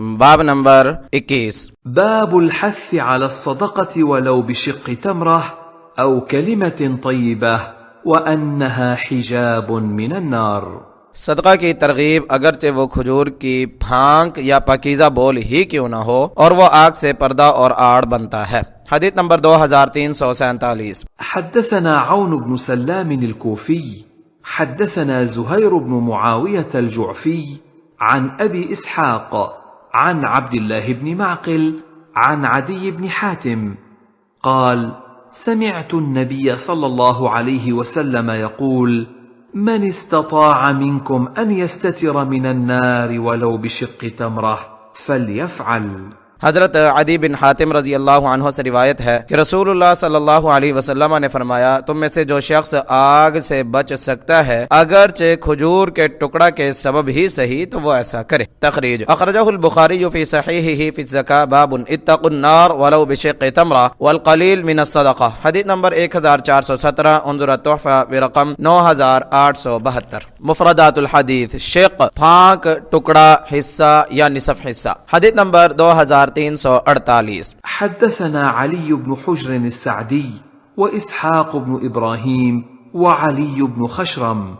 बाब नंबर 21। باب الحث على الصدقة ولو بشق تمرة أو كلمة طيبة وأنها حجاب من النار। सदका की तरगीब अगरचे वो खजूर की फांक या पाकीज़ा बोल ही क्यों ना हो और वो आग से पर्दा और आड़ बनता है। हदीस नंबर 2347। حدثنا عون بن سلام الكوفي حدثنا زهير بن معاوية الجعفي عن أبي إسحاق عن عبد الله بن معقل عن عدي بن حاتم قال: سمعت النبي صلى الله عليه وسلم يقول: من استطاع منكم أن يستتر من النار ولو بشق تمرة فليفعل। हजरत अदी बिन हातिम रजी अल्लाह अन्हु से रिवायत है कि रसूलुल्लाह सल्लल्लाहु अलैहि वसल्लम ने फरमाया, तुम में से जो शख्स आग से बच सकता है अगरचे खजूर के टुकड़ा के सबब ही सही तो वो ऐसा करे। तखरीज अखरजहुल बुखारी फी सहीहिही फी ज़का बाबुन इत्तकुन नार वलौ बिशिक़्क़ि तमरा वल क़लील मिनस सदक़ा। हदीस नंबर 1417 उन्जुर तोहफ़ा बिरक़म 9872। मुफ़रदातुल हदीस शिक़ फांक टुकड़ा हिस्सा या निसफ हिस्सा। हदीस नंबर 2348। حدثنا علي بن حجر السعدي وإسحاق بن إبراهيم وعلي بن خشرم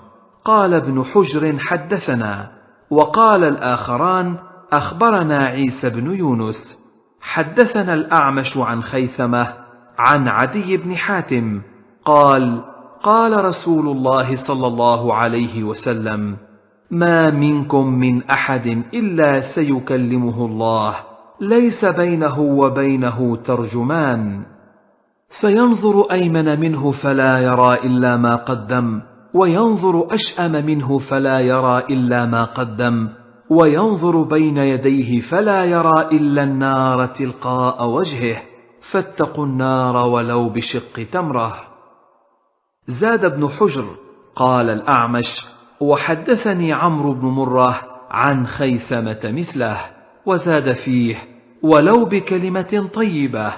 قال ابن حجر حدثنا وقال الآخران أخبرنا عيسى بن يونس حدثنا الأعمش عن خيثمة عن عدي بن حاتم قال: قال رسول الله صلى الله عليه وسلم: ما منكم من أحد إلا سيكلمه الله ليس بينه وبينه ترجمان فينظر أيمن منه فلا يرى إلا ما قدم وينظر أشأم منه فلا يرى إلا ما قدم وينظر بين يديه فلا يرى إلا النار تلقاء وجهه فاتقوا النار ولو بشق تمرة. زاد ابن حجر قال الأعمش: وحدثني عمرو بن مرة عن خيثمة مثله وزاد فيه: ولو بكلمة طيبة.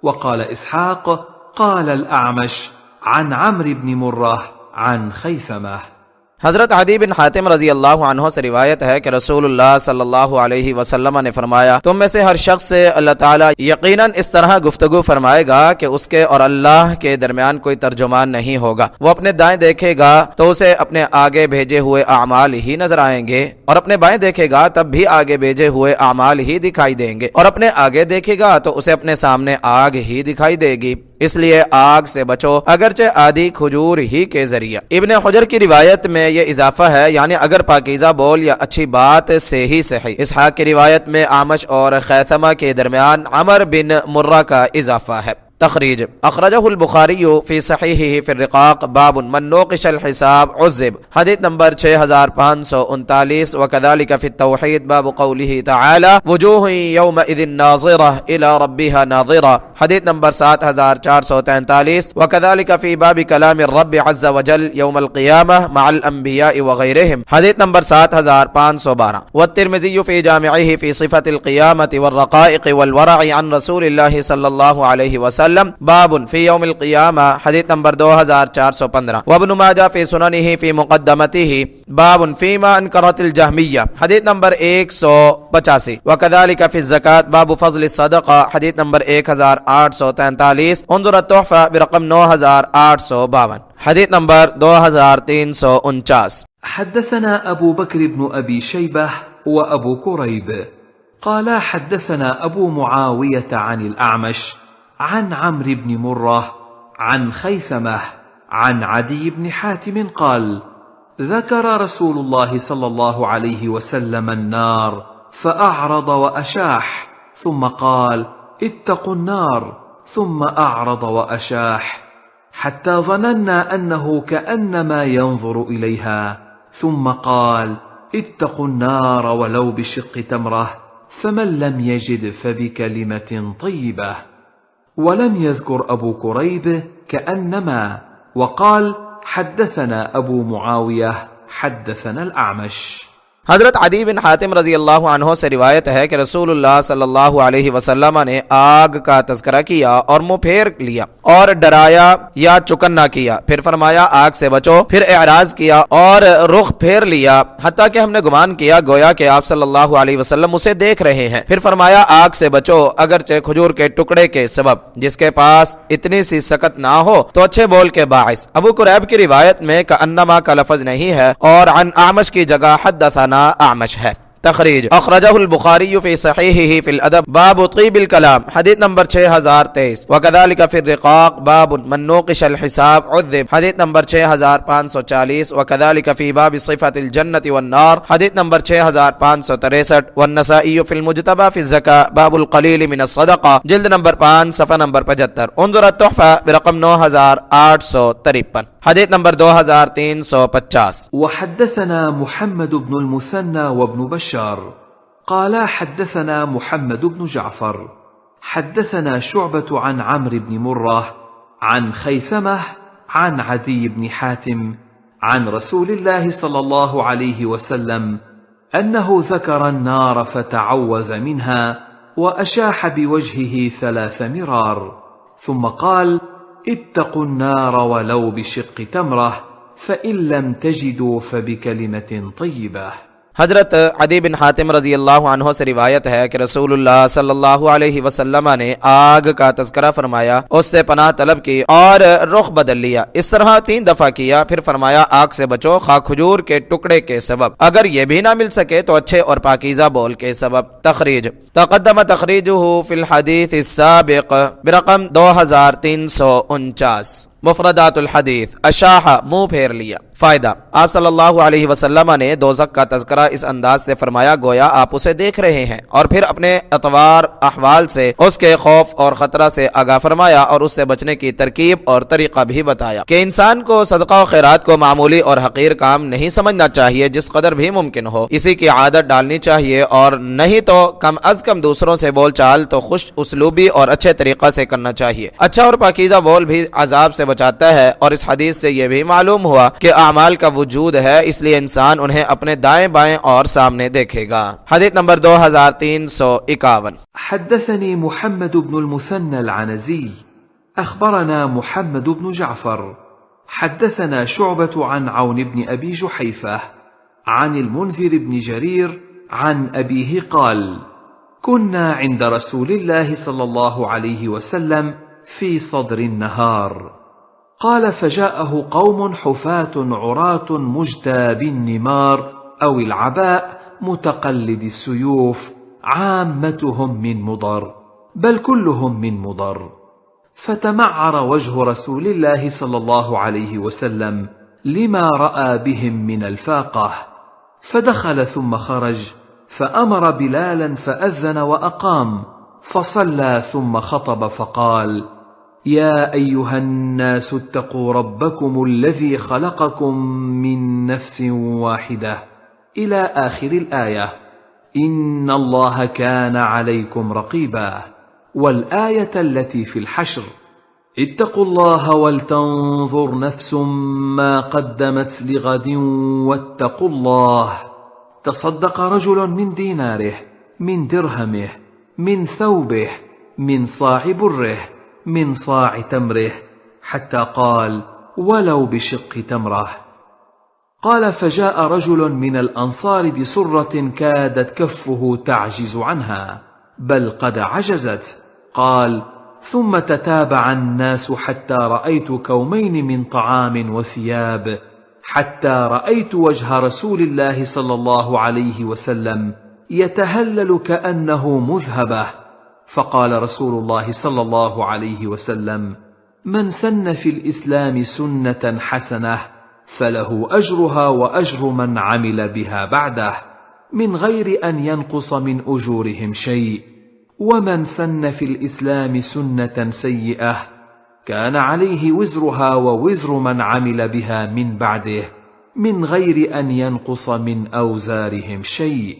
وقال إسحاق قال الأعمش عن عمرو بن مرة عن खैसमा। हजरत अदी बिन हातिम रजी अल्लाह अन्हु से रिवायत है कि रसूलुल्लाह सल्लल्लाहु अलैहि वसल्लम ने फरमाया, तुम में से हर शख्स से अल्लाह ताला यकीनन इस तरह गुफ्तगू फरमाएगा कि उसके और अल्लाह के दरमियान कोई तर्जुमान नहीं होगा। वो अपने दाएं देखेगा तो उसे अपने आगे भेजे हुए अमाल ही नजर आएंगे और अपने बाएं देखेगा तब भी आगे भेजे हुए अमाल ही दिखाई देंगे और अपने आगे देखेगा तो उसे अपने सामने आग ही दिखाई देगी। इसलिए आग से बचो अगरचे आदि खजूर ही के जरिए। इब्ने हुजर की रिवायत में ये इजाफा है, यानी अगर पाकीज़ा बोल या अच्छी बात से ही सही। इसहाक की रिवायत में आमश और खैसमा के दरमियान अमर बिन मुर्रा का इजाफा है। तखरीज अखरजहुल बुखारी फी सहीहिही फी रिकाक बाबुन मन नोकिशल हिसाब उज़्ज़िब। हदीस नंबर 6539 व कज़ालिका फी तौहीद बाब क़ौलिही तआला वजूह यौमइज़िन नाज़िरा इला रब्बिहा नाज़िरा। हदीस नंबर 7443 व कज़ालिका फी बाब कलामिर रब्बि अज़्ज़ व जल यौमल क़ियामह मअल अंबिया व गैरिहिम। हदीस नंबर 7512 व तिर्मिज़ी फी जामिइही फी सिफ़तिल क़ियामति वर रक़ाइक़ वल वरअ अन रसूलिल्लाहि सल्लल्लाहु अलैहि वसल्लम बाबुन फी यौमिल क़ियामा। हदीस नंबर 2415 व इब्न माजा फी सुननिही फी मुक़द्दमतिही बाबुन फीमा अनकरतिल जहमिया। हदीस नंबर 185 व कज़ालिका फी ज़कात बाबु फ़ज़्ल सदक़ा। हदीस नंबर 1843 उन्जुर तोहफ़ा बिरक़म 9852। हदीस नंबर 2349। حدثنا أبو بكر بن أبي شيبة وأبو كريب قال حدثنا أبو معاوية عن الأعمش عن عمرو بن مرة عن خيثمة عن عدي بن حاتم قال: ذكر رسول الله صلى الله عليه وسلم النار فأعرض وأشاح ثم قال: اتقوا النار ثم أعرض وأشاح حتى ظننا أنه كأنما ينظر إليها ثم قال: اتقوا النار ولو بشق تمرة فمن لم يجد فبكلمة طيبة. ولم يذكر أبو كريب كأنما، وقال: حدثنا أبو معاوية حدثنا الأعمش. हजरत अदी बिन हातिम रजी अल्लाह अन्हो से रिवायत है कि रसूलुल्लाह सल्लल्लाहु अलैहि वसल्लम ने आग का तज़किरा किया और मुंह फेर लिया और डराया या चुकन्ना किया, फिर फरमाया आग से बचो, फिर एराज किया और रुख फेर लिया, हत्ता कि हमने गुमान किया गोया कि आप सल्लल्लाहु अलैहि वसल्लम उसे देख रहे हैं। फिर फरमाया आग से बचो अगरचे खजूर के टुकड़े के सबब, जिसके पास इतनी सी सकत ना हो तो अच्छे बोल के बाइस। अबू कुरैब की रिवायत में कअन्नमा का लफ्ज नहीं है और अन आमश की जगह हद्दसना आमश है। तखरीज अखरजहुल बुखारी फी सहीहिही फिल अदब बाब तीबिल कलाम हदीस नंबर 6023 वकदालिका फिर रिकाक बाब मन नुकिशल हिसाब उज़िब हदीस नंबर 6540 वकदालिका फी बाब सिफातिल जन्नति वन नार हदीस नंबर 6563 वन नसाई फिल मुजतबा फी ज़का बाबुल कलील मिन सदका जिल्द नंबर 5 सफ़ा नंबर 75 उन्जुर तुहफा रकम 9853 हदीस नंबर 2350। वहद्दसना मुहम्मद इब्न अल-मुसन्ना व इब्न बशार قال حدثنا محمد بن جعفر حدثنا شعبة عن عمرو بن مرة عن خيثمة عن عدي بن حاتم عن رسول الله صلى الله عليه وسلم أنه ذكر النار فتعوذ منها وأشاح بوجهه 3 مرار ثم قال اتقوا النار ولو بشق تمرة فإن لم تجدوا فبكلمة طيبة। हजरत अदी बिन हातिम रजी अल्लाह अन्हो से रिवायत है कि रसूलुल्लाह सल्लल्लाहु अलैहि वसल्लम ने आग का तज़किरा फरमाया, उससे पनाह तलब की और रुख बदल लिया। इस तरह 3 दफा किया, फिर फरमाया आग से बचो खा खजूर के टुकड़े के सबब, अगर ये भी ना मिल सके तो अच्छे और पाकीज़ा बोल के सबब। तखरीज तक़द्दम तखरीजुहु फिल हदीस अस्साबिक़ बिरक़म 2349। मुफ़रदातुल हदीस अशाह मुंह फेर लिया। फायदा आप सल्लल्लाहु अलैहि वसल्लम ने दोज़ख का तज़किरा इस अंदाज से फरमाया गोया आप उसे देख रहे हैं, और फिर अपने अतवार अहवाल से उसके खौफ और खतरा से आगाह फरमाया और उससे बचने की तरकीब और तरीका भी बताया कि इंसान को सदका और खैरात को मामूली और हकीर काम नहीं समझना चाहिए, जिस कदर भी मुमकिन हो इसी की आदत डालनी चाहिए, और नहीं तो कम अज कम दूसरों से बोल चाल तो खुश उसलूबी और अच्छे तरीका से करना चाहिए। अच्छा और पाकीज़ा बोल भी अजाब से बचाता है, और इस हदीस से यह भी मालूम हुआ कि आमाल का वजूद है, इसलिए इंसान उन्हें अपने दाएं बाएं और सामने देखेगा। हदीस नंबर 2351। हद्दसनी मुहम्मद इब्न अल-मुसन्ना अल-अनज़ी अखबरना मुहम्मद इब्न जअफर हद्दसना शुअबह अन औन इब्न अबी जुहैफह अन अल-मुनज़िर इब्न जरीर अन अबीही क़ाल कुन्ना इंद रसूलिल्लाहि सल्लल्लाहु अलैहि वसल्लम फी सद्रि النهار قال فجاءه قوم حفاة عراة مجتابي النمار أو العباء متقلد السيوف عامتهم من مضر بل كلهم من مضر فتمعر وجه رسول الله صلى الله عليه وسلم لما رأى بهم من الفاقة فدخل ثم خرج فأمر بلالا فأذن وأقام فصلى ثم خطب فقال يا أيها الناس اتقوا ربكم الذي خلقكم من نفس واحدة إلى آخر الآية إن الله كان عليكم رقيبا، والآية التي في الحشر اتقوا الله ولتنظر نفس ما قدمت لغد واتقوا الله. تصدق رجل من ديناره من درهمه من ثوبه من صاع بره من صاع تمره حتى قال ولو بشق تمره. قال فجاء رجل من الأنصار بسرة كادت كفه تعجز عنها بل قد عجزت. قال ثم تتابع الناس حتى رأيت كومين من طعام وثياب حتى رأيت وجه رسول الله صلى الله عليه وسلم يتهلل كأنه مذهبة. فقال رسول الله صلى الله عليه وسلم من سن في الإسلام سنة حسنة فله أجرها وأجر من عمل بها بعده من غير أن ينقص من أجورهم شيء، ومن سن في الإسلام سنة سيئة كان عليه وزرها ووزر من عمل بها من بعده من غير أن ينقص من أوزارهم شيء.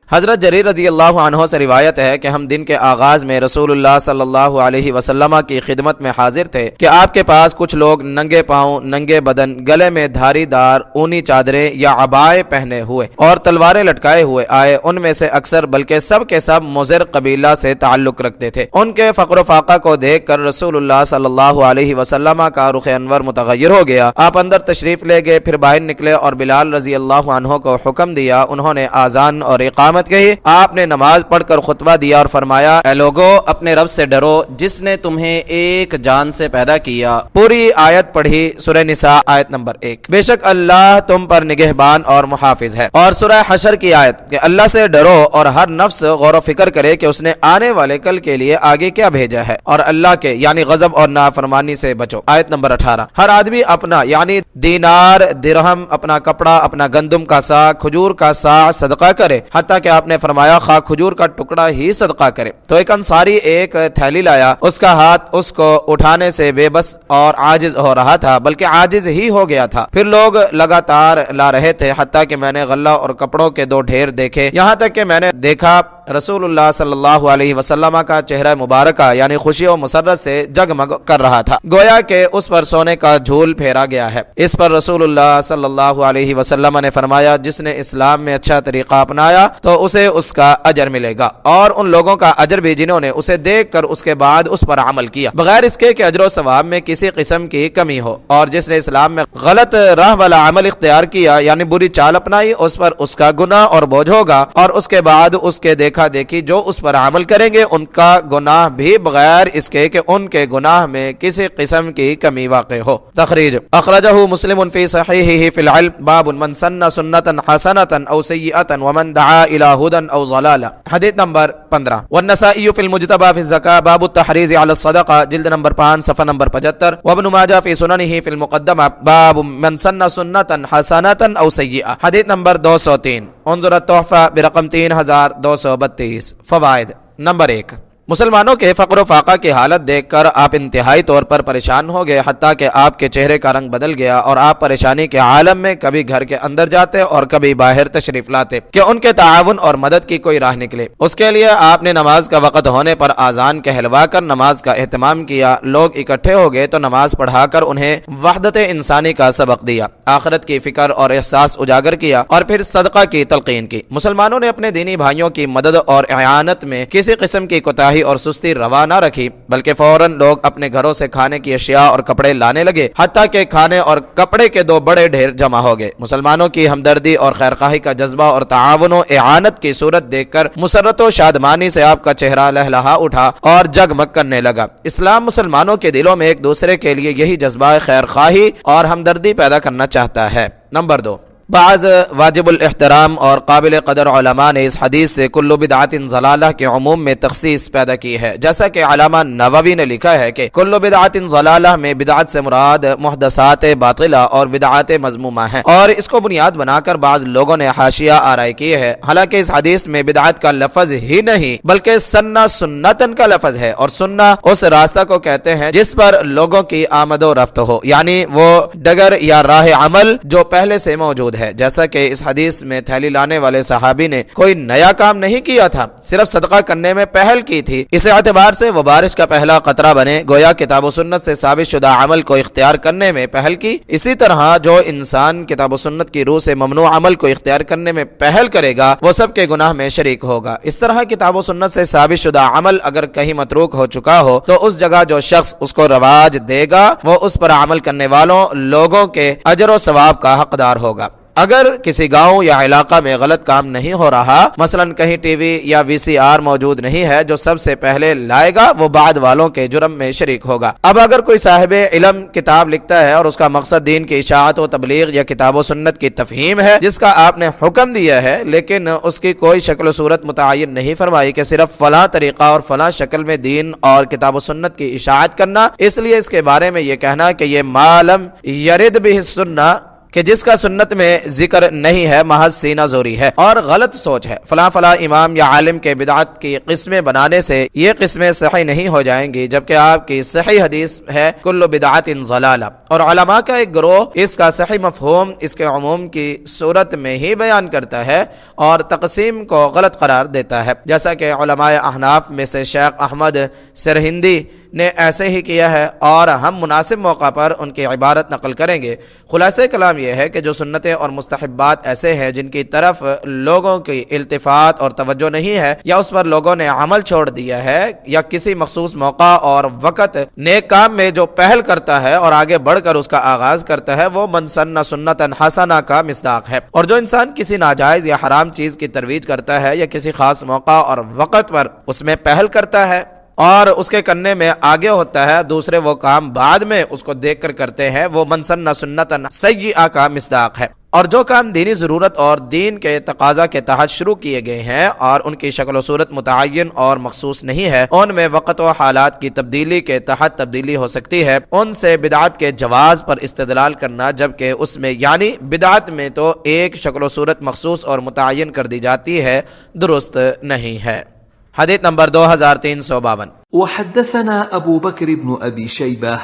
हजरत जरीर रजी अल्लाह अन्हो से रिवायत है कि हम दिन के आगाज में रसूलुल्लाह सल्लल्लाहु अलैहि वसल्लम की खिदमत में हाजिर थे कि आपके पास कुछ लोग नंगे पांव, नंगे बदन, गले में धारीदार ऊनी चादरें या अबाए पहने हुए और तलवारें लटकाए हुए आए। उनमें से अक्सर बल्कि सब के सब मुज़िर कबीला से ताल्लुक रखते थे। उनके फ़क्र फाका को देख कर रसूलुल्लाह सल्लल्लाहु अलैहि वसल्लम का रुख अनवर मुतगय्यर हो गया। आप अंदर तशरीफ ले गए, फिर बाहर निकले और बिलाल रजी अल्लाह अन्हो को हुक्म दिया। उन्होंने आजान और इकामत कही। आपने नमाज पढ़कर खुतबा दिया और फरमाया, ऐ लोगो, अपने रब से डरो जिसने तुम्हें एक जान से पैदा किया। पूरी आयत पढ़ी, सूरह निसा आयत नंबर 1। बेशक अल्लाह तुम पर निगहबान और मुहाफिज है। और सूरह हशर की आयत कि अल्लाह से डरो और हर नफ्स गौर फिक्र करे कि उसने आने वाले कल के लिए आगे क्या भेजा है और अल्लाह के यानी गजब और नाफरमानी से बचो। आयत नंबर 18। हर आदमी अपना यानी दीनार, दिरहम, अपना कपड़ा, अपना गंदुम का सा, खजूर का सा सदका करे। हत्ता कि आपने फरमाया खा खजूर का टुकड़ा ही सदका करे। तो एक अंसारी एक थैली लाया, उसका हाथ उसको उठाने से बेबस और आजिज हो रहा था, बल्कि आजिज ही हो गया था। फिर लोग लगातार ला रहे थे, हत्ता कि मैंने गल्ला और कपड़ों के दो ढेर देखे। यहाँ तक कि मैंने देखा रसूलुल्लाह सल्लल्लाहु अलैहि वसल्लम का चेहरा मुबारक यानी खुशी और मुसर्रत से जगमग कर रहा था, गोया के उस पर सोने का झूल फेरा गया है। इस पर रसूलुल्लाह सल्लल्लाहु अलैहि वसल्लम ने फरमाया, जिसने इस्लाम में अच्छा तरीका अपनाया तो उसे उसका अजर मिलेगा और उन लोगों का अजर भी जिन्होंने उसे देख कर उसके बाद उस पर अमल किया, बगैर इसके कि अजर सवाब में किसी किस्म की कमी हो। और जिसने इस्लाम में गलत राह वाला अमल इख्तियार किया यानी बुरी चाल अपनाई, उस पर उसका गुनाह और बोझ होगा। और उसके बाद उसके देखा देखी जो उस पर अमल करेंगे उनका गुनाह भी बगैर इसके कि उनके गुनाह में किसी किस्म की कमी वाक़ हो। तखरीज अखरजहु मुस्लिम फी सहीहिही फिल इल्म बाब मन सन्ना सुन्नतन हसनतन औ सय्यतन व मन दआ इला हुदन औ ज़लाला। हदीस नंबर 15। वन्नसाई फिल मुज्तबा फी ज़का बाब तहरीज़ अला सदका जिल्द नंबर 5 सफ़ा नंबर 75। व इब्न माजा फी सुननिही फिल मुक़द्दमा बाब मन सन्ना सुन्नतन हसनतन औ सय्यअ। हदीस नंबर 203। उन्जुर तोहफा बिरकम 3232। फवाइद नंबर 1। मुसलमानों के फ़क्र फाका की हालत देखकर आप इंतहाई तौर पर परेशान हो गए, हत्ता कि आपके चेहरे का रंग बदल गया और आप परेशानी के आलम में कभी घर के अंदर जाते और कभी बाहर तशरीफ लाते कि उनके ताउन और मदद की कोई राह निकले। उसके लिए आपने नमाज का वक़्त होने पर आजान कहलवा कर नमाज का एहतमाम किया। लोग इकट्ठे हो गए तो नमाज पढ़ाकर उन्हें वहदत इंसानी का सबक दिया, आखिरत की फिक्र और एहसास उजागर किया और फिर सदका की तलकीन की। मुसलमानों ने अपने दीनी भाइयों की मदद और इआनत में किसी किस्म की कोताही और सुस्ती रवा न रखी, बल्कि फौरन लोग अपने घरों से खाने की अशिया और कपड़े लाने लगे, हत्ता के खाने और कपड़े के दो बड़े ढेर जमा हो गए। मुसलमानों की हमदर्दी और खैरखाही का जज्बा और ताआवुन और इआनत की सूरत देखकर मुसर्रत और शादमानी से आपका चेहरा लहलहा उठा और जगमग करने लगा। इस्लाम मुसलमानों के दिलों में एक दूसरे के लिए यही जज्बा खैरखाही और हमदर्दी पैदा करना चाहता है। नंबर 2। बाज़ वाजिबुल एहतराम और काबिल कदर उलमा ने इस हदीस से कुल्लु बिदअतिन ज़लाला के उमूम में तखसीस पैदा की है। जैसा कि अल्लामा नववी ने लिखा है कि कुल्लु बिदअतिन ज़लाला में बिदअत से मुराद मुहदसात बातिला और बिदअत मज़मूमा है और इसको बुनियाद बनाकर बाज़ लोगों ने हाशिया आराई की है। हालांकि इस हदीस में बिदअत का लफ्ज ही नहीं बल्कि सन्ना सुन्नतन का लफ्ज है और सुन्ना उस रास्ता को कहते हैं जिस पर लोगों की आमदो रफ्त हो, यानी वो डगर या राह अमल जो पहले से मौजूद है। जैसा कि इस हदीस में थैली लाने वाले सहाबी ने कोई नया काम नहीं किया था, सिर्फ सदका करने में पहल की थी। इस एतबार से वो बारिश का पहला कतरा बने, गोया किताब सुन्नत से साबित शुदा अमल को इख्तियार करने में पहल की। इसी तरह जो इंसान किताब सुन्नत की रूह से ममनू अमल को इख्तियार करने में पहल करेगा वो सब के गुनाह में शरीक होगा। इस तरह किताब सुन्नत से साबित शुदा अमल अगर कहीं मतरूक हो चुका हो तो उस जगह जो शख्स उसको रवाज देगा वो उस पर अमल करने वालों लोगों के अजर और सवाब का हकदार होगा। अगर किसी गांव या इलाका में गलत काम नहीं हो रहा, मसलन कहीं टीवी या वीसीआर मौजूद नहीं है, जो सबसे पहले लाएगा वो बाद वालों के जुर्म में शरीक होगा। अब अगर कोई साहिबे इल्म किताब लिखता है और उसका मकसद दीन की इशाअत व तबलीग या किताब सुन्नत की तफहीम है जिसका आपने हुक्म दिया है, लेकिन उसकी कोई शक्ल सूरत मुतय्यन नहीं फरमाई कि सिर्फ फला तरीका और फला शक्ल में दीन और किताब सुन्नत की इशाअत करना, इसलिए इसके बारे में ये कहना कि ये मालम यरिद बिही सुन्ना कि जिसका सुन्नत में जिक्र नहीं है महज सीना जोरी है और गलत सोच है। फला फला इमाम या आलिम के बिदअत की किस्में बनाने से ये किस्में सही नहीं हो जाएंगी, जबकि आपकी सही हदीस है कुल्लु बिदअतिन ज़लाला। और उलमा का एक गिरोह इसका सही मफ़हूम इसके उमूम की सूरत में ही बयान करता है और तक़सीम को गलत करार देता है, जैसा कि उलमाए अहनाफ में से शेख अहमद सरहिंदी ने ऐसे ही किया है और हम मुनासिब मौका पर उनकी इबारत नकल करेंगे। खुलासे कलाम यह है कि जो सुन्नतें और मुस्तहब्बात ऐसे हैं जिनकी तरफ लोगों की इल्तिफात और तवज्जो नहीं है, या उस पर लोगों ने अमल छोड़ दिया है, या किसी मखसूस मौका और वक़्त नेक काम में जो पहल करता है और आगे बढ़कर उसका आगाज करता है, वो मन सन्ना सुन्नतन हसना का मिस्दाक है। और जो इंसान किसी नाजायज या हराम चीज की तरवीज करता है या किसी खास मौका और वक़्त पर उसमें पहल करता है और उसके करने में आगे होता है, दूसरे वो काम बाद में उसको देखकर करते हैं, वो मन सन्ना सुन्नतन सय्यिआ का मिस्दाक है। और जो काम दीनी ज़रूरत और दीन के तकाजा के तहत शुरू किए गए हैं और उनकी शक्ल सूरत मुतय्यन और मखसूस नहीं है, उनमें वक़्त व हालात की तब्दीली के तहत तब्दीली हो सकती है, उनसे बिदअत के जवाज़ पर इस्तेदलाल करना, जबकि उसमें यानी बिदअत में तो एक शक्ल सूरत मखसूस और मुतय्यन कर दी जाती है, दुरुस्त नहीं है। हदीस नंबर 2352। वहद्दसना अबू बकर इब्न अबी शैबह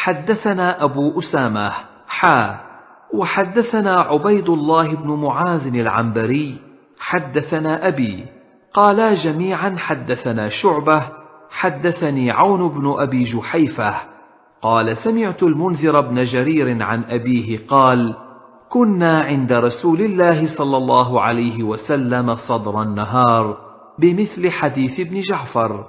हद्दसना अबू उसामा وحدثنا عبيد الله بن معاذ العنبري حدثنا أبي قالا جميعا حدثنا شعبة حدثني عون بن أبي جحيفة قال سمعت المنذر بن جرير عن أبيه قال كنا عند رسول الله صلى الله عليه وسلم صدر النهار بمثل حديث ابن جعفر،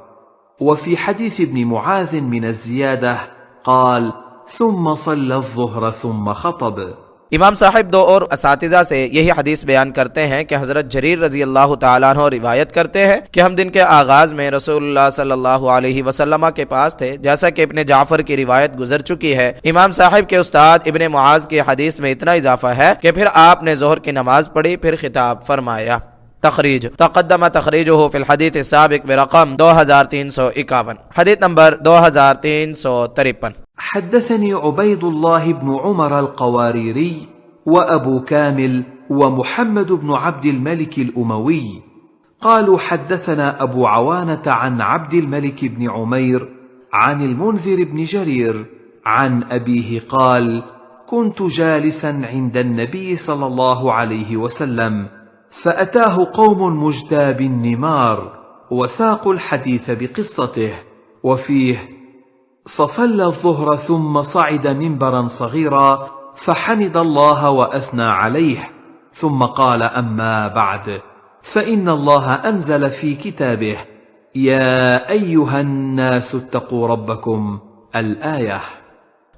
وفي حديث ابن معاذ من الزيادة قال ثم صلى الظهر ثم خطب। इमाम साहिब दो और असातिज़ा से यही हदीस बयान करते हैं कि हज़रत जरीर रज़ी अल्लाह तआला अन्हु रिवायत करते हैं कि हम दिन के आगाज़ में रसूलुल्लाह सल्लल्लाहु अलैहि वसल्लम के पास थे, जैसा कि इब्ने जाफ़र की रिवायत गुजर चुकी है। इमाम साहिब के उस्ताद इब्ने मुआज़ की हदीस में इतना इजाफा है कि फिर आपने ज़ोहर की नमाज पढ़ी, फिर खिताब फरमाया। तखरीज तक़द्दम तखरीजुहु फ़िल हदीस साबिक़ बिरक़म 2351। हदीस नंबर 2353। حدثني عبيد الله بن عمر القواريري وأبو كامل ومحمد بن عبد الملك الأموي قالوا حدثنا أبو عوانة عن عبد الملك بن عمير عن المنذر بن جرير عن أبيه قال كنت جالسا عند النبي صلى الله عليه وسلم فأتاه قوم مجتاب النمار وساقوا الحديث بقصته وفيه فصلى الظهر ثم صعد منبرا صغيرا فحمد الله وأثنى عليه ثم قال أما بعد فإن الله أنزل في كتابه يا أيها الناس اتقوا ربكم الآية।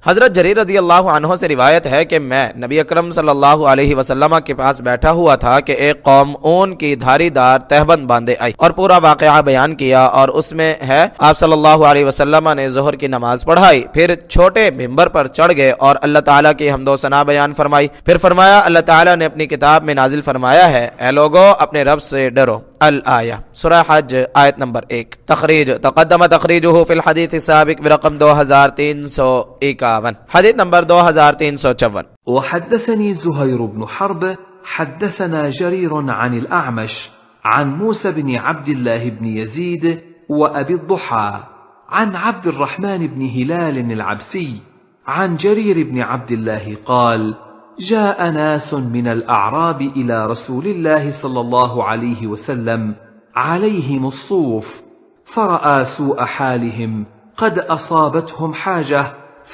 हज़रत जरीर रज़ी अल्लाह अन्हो से रिवायत है कि मैं नबी अकरम सल्लल्लाहु अलैहि वसल्लम के पास बैठा हुआ था कि एक कौम ऊन की धारीदार तहबंद बांधे आई और पूरा वाक़या बयान किया, और उसमें है आप सल्लल्लाहु अलैहि वसल्लम ने ज़ोहर की नमाज पढ़ाई, फिर छोटे मिंबर पर चढ़ गए और अल्लाह ताला की हम्दो सना बयान फरमाई। फिर फरमाया अल्लाह ताला ने अपनी किताब में नाजिल फरमाया है, ए लोगो अपने रब से डरो। अल आया सूरह हज आयत नंबर 1। तखरीज तक़द्दम तखरीजुहु फ़िल हदीस साबिक़ बिरक़म 2351। हदीस नंबर 2354। वहद्दसनी ज़ुहैर बिन हर्ब हद्दसना जरीर अन अल-अअमश अन मूसा बिन अब्दिल्लाह बिन यज़ीद व अबी दुहा अन अब्दुर्रहमान बिन हिलाल अल-अबसी अन जरीर बिन अब्दिल्लाह क़ाल جاء ناس من الأعراب إلى رسول الله صلى الله عليه وسلم عليهم الصوف فرأى سوء حالهم قد أصابتهم حاجة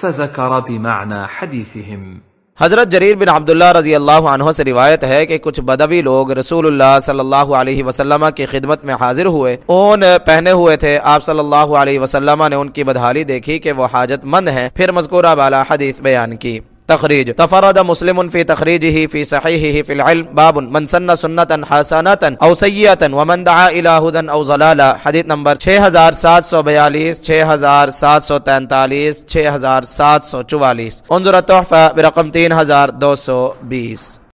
فذكر بمعنى حديثهم। हज़रत जरीर बिन अब्दुल्लाह रज़ी अल्लाह अन्हो से रिवायत है कि कुछ बदवी लोग रसूलुल्लाह सल्लल्लाहु अलैहि वसल्लम की खिदमत में हाजिर हुए, ऊन पहने हुए थे। आप सल्लल्लाहु अलैहि वसल्लम ने उनकी बदहाली देखी कि वो हाजतमंद हैं, फिर मज़कूरा वाला हदीस बयान की। तखरीज तफरद मुस्लिमुन फी तखरीजिही फी सहीहिही फिल इल्म बाबुन मन सन्ना सुन्नतन हसनतन औ सय्यतन व मन दआ इला हुदन औ ज़लाला। हदीस नंबर 6742, 6743, 6744। उन्जुर तोहफा बिरक़म 3220।